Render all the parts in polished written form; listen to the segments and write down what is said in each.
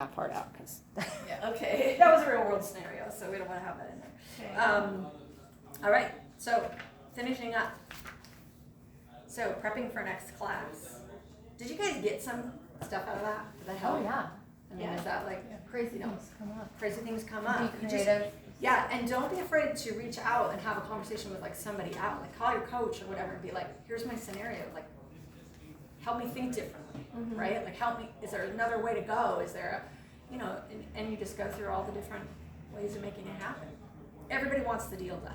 that part out because Yeah. Okay. that was a real world scenario, so we don't want to have that in there. Okay. All right, so finishing up. So prepping for next class. Did you guys get some stuff out of that? Did that help? Oh, yeah. I mean, is that like Crazy you know, things come up. crazy things come up? Be You just- creative. yeah, and don't be afraid to reach out and have a conversation with like somebody out. Like call your coach or whatever and be like, here's my scenario. Like, help me think differently, right? Like help me, is there another way to go? Is there a, you know, and you just go through all the different ways of making it happen. Everybody wants the deal done.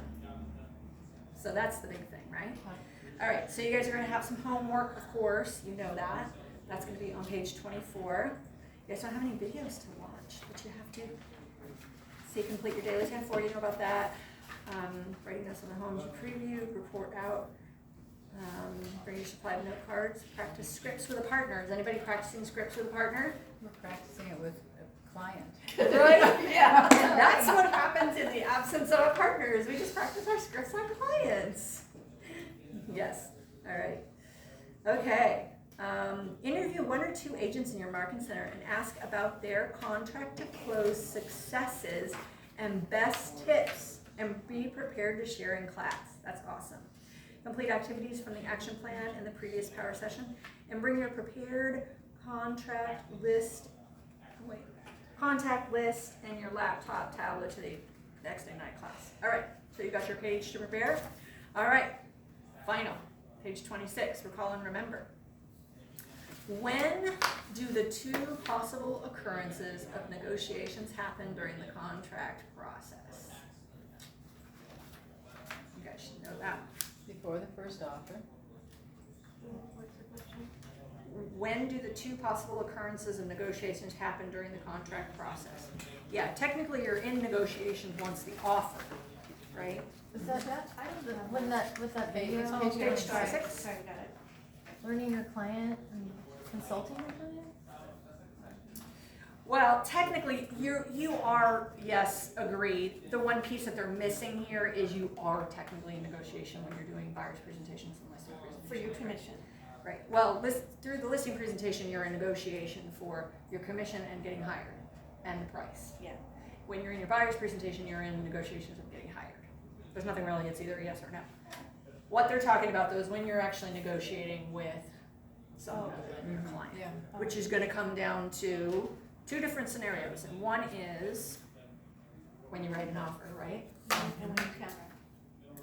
So that's the big thing, right? All right, so you guys are gonna have some homework, of course, you know that. That's gonna be on page 24. You guys don't have any videos to watch, but you have to see complete your daily 10-4, you know about that. Writing notes on the homes you preview, report out. Bring your supply of note cards, practice scripts with a partner. Is anybody practicing scripts with a partner? We're practicing it with a client. Right, yeah. And that's what happens in the absence of our partners. We just practice our scripts on clients. Yes, all right. Okay, interview 1 or 2 agents in your marketing center and ask about their contract to close successes and best tips, and be prepared to share in class. That's awesome. Complete activities from the action plan in the previous power session, and bring your prepared contact list and your laptop tablet to the next day night class. All right, so you got your page to prepare. All right, final, page 26, recall and remember. When do the 2 possible occurrences of negotiations happen during the contract process? You guys should know that. Before the first offer. When do the 2 possible occurrences of negotiations happen during the contract process? Yeah, technically you're in negotiations once the offer, right? Was that when that with that video? It's page Sorry. 26. Sorry, got it. Learning your client and consulting your client? Well, technically, you are, yes, agreed. The one piece that they're missing here is you are technically in negotiation when you're doing buyer's presentations and listing presentations. For your commission. Right. Well, through the listing presentation, you're in negotiation for your commission and getting hired, and the price. Yeah. When you're in your buyer's presentation, you're in negotiations of getting hired. There's nothing really, it's either a yes or no. What they're talking about though is when you're actually negotiating with someone other than your client, Yeah. which is gonna come down to 2 different scenarios. And one is when you write an offer, right? And when you counter.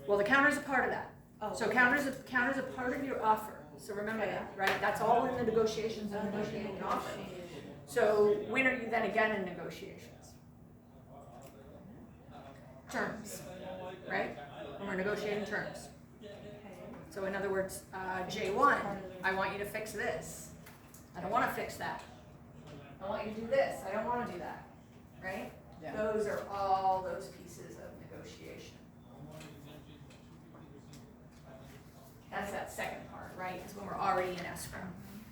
Well, the counter is a part of that. Oh. So counter's a part of your offer. So remember that, right? That's all in the negotiations of negotiating an offer. So when are you then again in negotiations? Terms, right? When we're negotiating terms. So in other words, J1, I want you to fix this. I don't want to fix that. I want you to do this. I don't want to do that, right? Yeah. Those are all those pieces of negotiation. That's that second part, right? Is when we're already in escrow.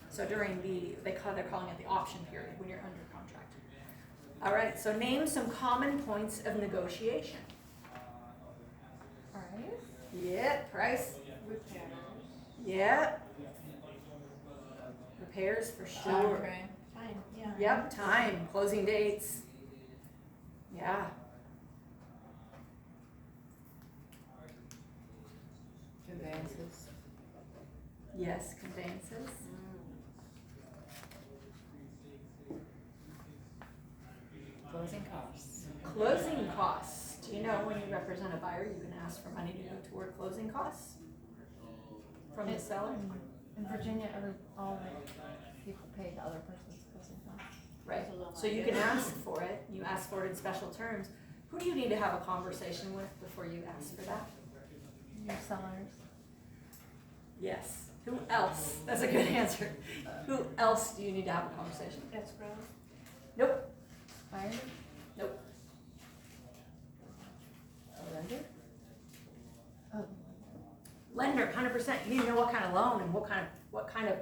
So during they're calling it the option period when you're under contract. All right, so name some common points of negotiation. Price? Yep, price. Repairs. Yep. Repairs for sure. Okay. Fine, yeah. Yep, time, closing dates. Yeah. Conveyances. Yes, conveyances. Closing costs. Closing costs. Do you know when you represent a buyer, you can ask for money to go toward closing costs from the seller? In Virginia, all the people pay the other person's closing costs. Right. So you can ask for it. You ask for it in special terms. Who do you need to have a conversation with before you ask for that? Your sellers. Yes. Who else? That's a good answer. Who else do you need to have a conversation? Escrow. Nope. Buyer? Nope. A lender? Oh. Lender, 100%. You need to know what kind of loan and what kind of,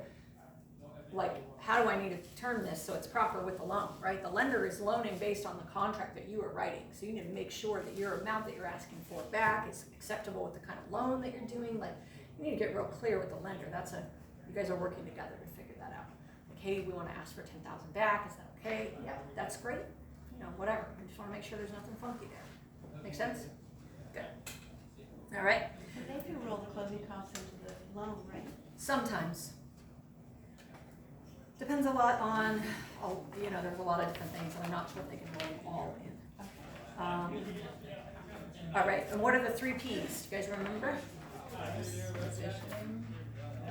like, how do I need to term this so it's proper with the loan, right? The lender is loaning based on the contract that you are writing. So you need to make sure that your amount that you're asking for back is acceptable with the kind of loan that you're doing. Like, you need to get real clear with the lender. You guys are working together to figure that out. Like, hey, we want to ask for $10,000 back. Is that hey, yeah, that's great, you know, whatever. I just wanna make sure there's nothing funky there. Make sense? Good. All right, But they do roll the closing costs into the loan, right? sometimes. Depends a lot on, you know, there's a lot of different things, and I'm not sure if they can roll them all in. All right, and what are the 3 Ps? Do you guys remember? Position.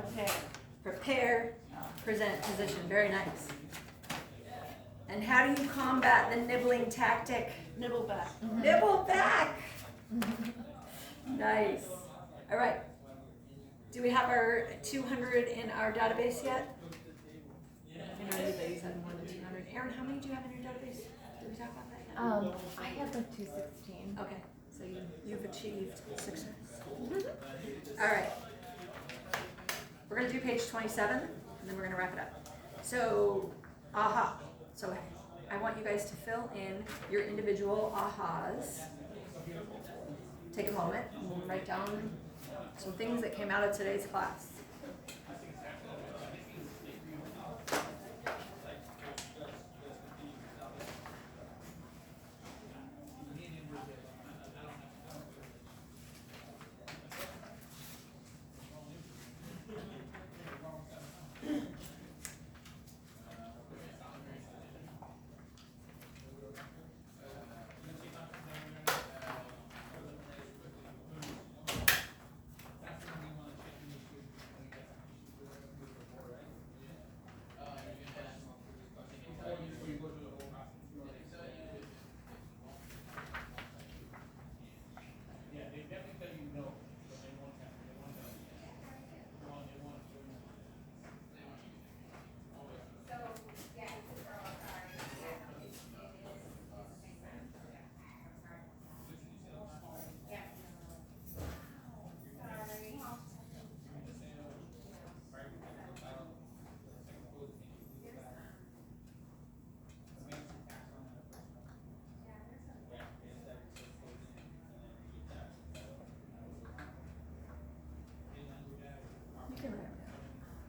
Okay. Prepare, present, position. Very nice. And how do you combat the nibbling tactic? Nibble back. Nibble back! Nice. All right. Do we have our 200 in our database yet? I know everybody's had more than 200. Erin, how many do you have in your database? Did we talk about that yet? I had like 216. Okay, so you've achieved success. All right. We're gonna do page 27, and then we're gonna wrap it up. So, aha. So I want you guys to fill in your individual ahas. Take a moment and write down some things that came out of today's class.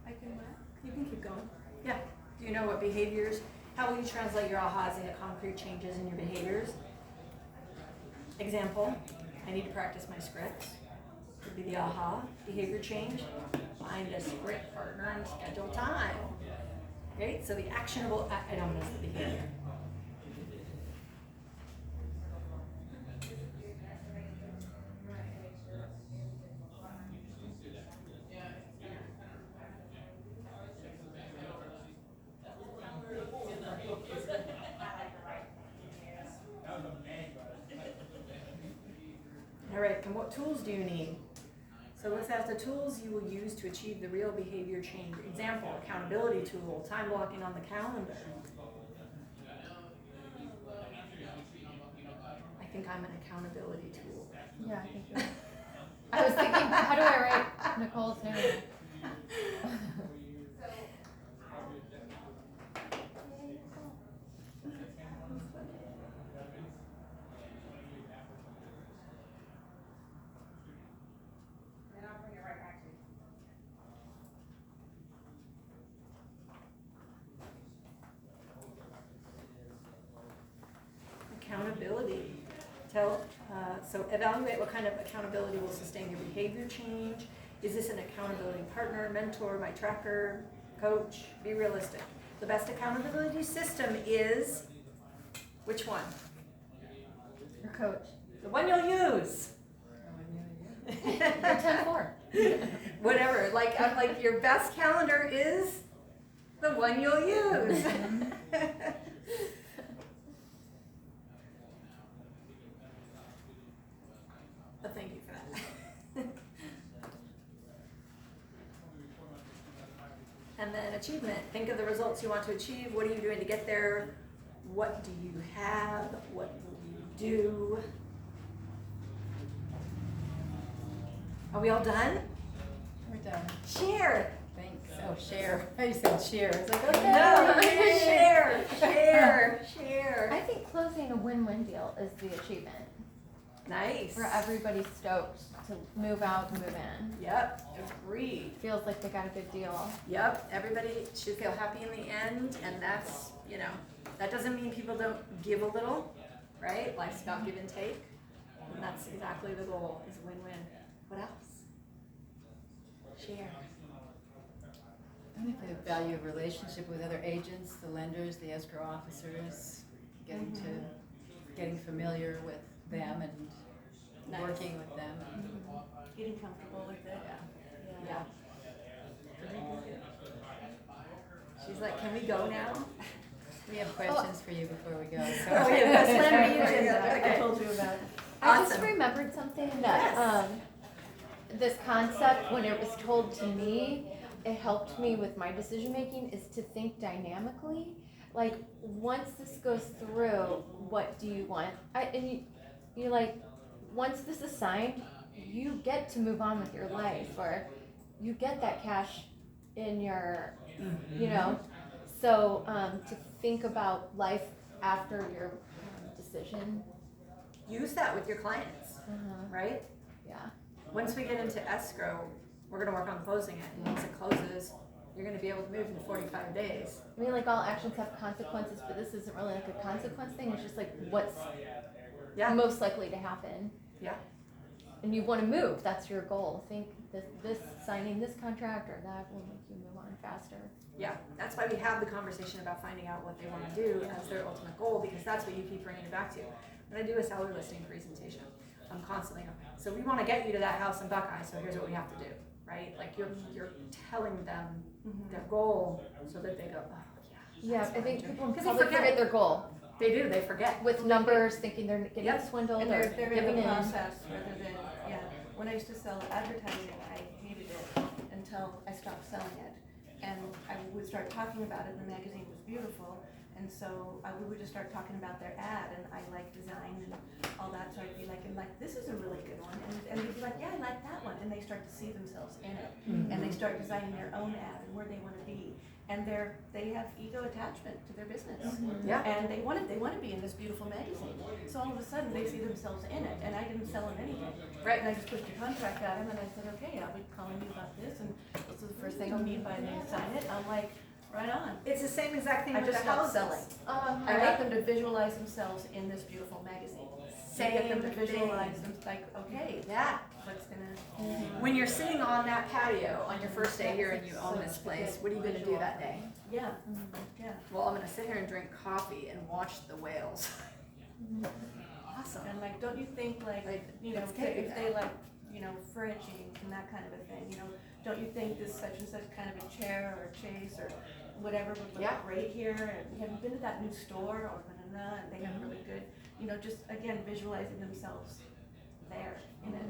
I can what? You can keep going. Yeah. Do you know what behaviors, how will you translate your ahas into concrete changes in your behaviors? Example, I need to practice my scripts. Could be the aha. Behavior change, find a script partner and schedule time. Okay, so the actionable item is the behavior. All right, and what tools do you need? So let's ask the tools you will use to achieve the real behavior change. Example, accountability tool, time blocking on the calendar. I think I'm an accountability tool. Yeah, I think so. I was thinking, how do I write Nicole's name? Accountability. So evaluate what kind of accountability will sustain your behavior change. Is this an accountability partner, mentor, my tracker, coach? Be realistic. The best accountability system is which one? Your coach. The one you'll use. Your 10-4. Whatever. I'm like your best calendar is the one you'll use. But thank you for that. And then achievement. Think of the results you want to achieve. What are you doing to get there? What do you have? What will you do? Are we all done? We're done. Share. Thanks. Oh, share. I said share. It's like, okay. No, share. I think closing a win-win deal is the achievement. Nice. Where everybody's stoked to move out and move in. Yep, agreed. Feels like they got a good deal. Yep, everybody should feel happy in the end, and that's, That doesn't mean people don't give a little, right? Life's about give and take. And that's exactly the goal, is win-win. What else? Share. I think the value of relationship with other agents, the lenders, the escrow officers, getting familiar with them and Nice. working with them. Getting comfortable with it. Yeah. She's like, can we go now? We have questions for you before we go. So. Oh, yeah, that's Plan right. reunion Yeah, that I okay. told you about. I just Awesome. remembered something that, this concept, when it was told to me, it helped me with my decision making, is to think dynamically. Like, once this goes through, what do you want? You like, once this is signed, you get to move on with your life, or you get that cash in your, you know. So, to think about life after your decision. Use that with your clients, right? Yeah. Once we get into escrow, we're gonna work on closing it. And once it closes, you're gonna be able to move in 45 days. I mean, like, all actions have consequences, but this isn't really like a consequence thing. It's just like what's Yeah. most likely to happen. Yeah. And you want to move. That's your goal. Think this signing this contract or that will make you move on faster. Yeah, that's why we have the conversation about finding out what they want to do as their ultimate goal, because that's what you keep bringing it back to. When I do a seller listing presentation, I'm constantly going, so we want to get you to that house in Buckeye, so here's what we have to do, right? Like you're telling them their goal so that they go, oh yeah. Yeah, that's I what think I'm doing." people 'Cause they probably forget. forget their goal They do, they forget. with numbers, thinking they're getting Yep. swindled And or they're in giving the in. process rather than, when I used to sell advertising, I hated it until I stopped selling it. And I would start talking about it, and the magazine was beautiful, and so we would just start talking about their ad, and I like design and all that, so I'd be like, this is a really good one, and they'd be like, yeah, I like that one, and they start to see themselves in it, and they start designing their own ad and where they wanna be, and they have ego attachment to their business. Yeah. And they want to be in this beautiful magazine, so all of a sudden they see themselves in it, and I didn't sell them anything. Right. And I just pushed a contract at him, and I said, okay, I'll be calling you about this, and this is the first thing I'll need by they sign it. I'm like, right on. It's the same exact thing I with just the stopped houses. selling. I got them to visualize themselves in this beautiful magazine. I get them to Same visualize thing. them, like, okay, Yeah. what's gonna, When you're sitting on that patio on your first day here and you own this place, what are you gonna do that day? yeah. Well, I'm gonna sit here and drink coffee and watch the whales. Awesome. And like, don't you think like, let's get if you they there. like, furniture and that kind of a thing, don't you think this such and such kind of a chair or a chase or whatever would look Yeah. great here? And have you been to that new store or blah, and they have really good, just again, visualizing themselves there in it.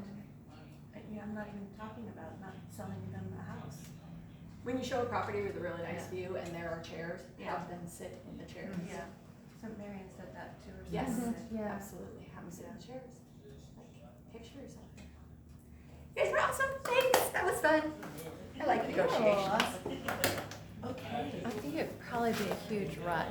I'm not even talking about not selling them a house. When you show a property with a really nice Yeah. view and there are chairs, have them sit in the chairs. Yeah, so Marion said that too, or Yes. something. Yeah. Absolutely, have them sit in the chairs. Like, picture yourself there. You guys were awesome, thanks, that was fun. I like negotiations. Okay. I think it'd probably be a huge rush